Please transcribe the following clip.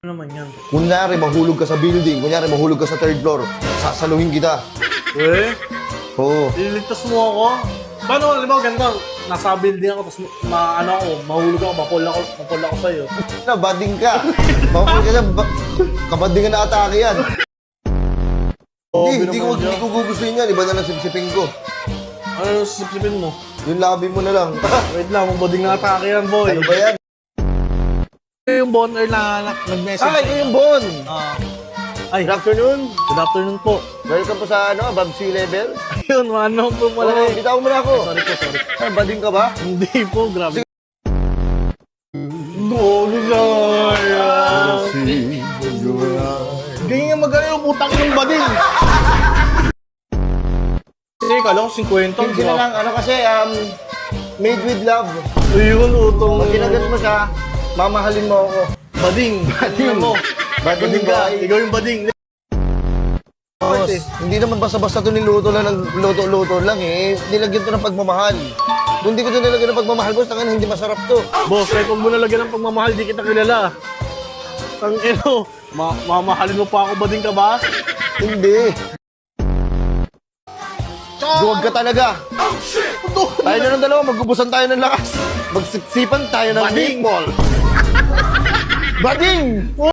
Ano naman yan? Kunyari, mahulog ka sa building. Kunyari, mahulog ka sa third floor. Sasaluhin kita. Eh? Oo. Ililigtas mo ako? Paano, alam mo, ganito, nasa building ako, tapos mahulog ako, mapol ako sa'yo. Na, bading ka. Mahulog ka na, kabading ka na atake yan. Hindi ko gugustuhin yan. Iba na lang sipsipin ko. Ano sisipin mo? Yung labi mo na lang. Wait lang, mabading na atake yan, boy. Ano ba yan? Yung boner na nag-message. Ah, ito yung Bon. Ay, Good afternoon. good afternoon po. Welcome po sa above sea level. Ayun, ano po pala Oo, eh. bitaw mo na ako. Sorry po, sorry. Ah, bading ka ba? Hindi po, grabe. Dolo sayang. Ganyan nga magaling yung putang yung bading. Kasi kala ko 50. Hindi na lang, ano kasi, made with love. Ayun, utong. Pag kinagat mo siya, mamahalin mo ako. Bading. Bading mo. Bading ka. boy. Ikaw yung bading. Boss, hindi naman basta-basta ito niluto lang ng luto-luto lang eh. Nilagyan to ng pagmamahal. Kung hindi ko ito nilagyan ng pagmamahal, boss, tangin hindi masarap to. Boss, kahit kung mo nalagyan ng pagmamahal, di kita kilala. Ang ino, mamahalin mo pa ako, bading ka ba? Hindi. Duwag ka talaga. Tayo na ng dalawa, magubusan tayo ng lakas. Magsiksipan tayo ng Bading. meatball. Bading!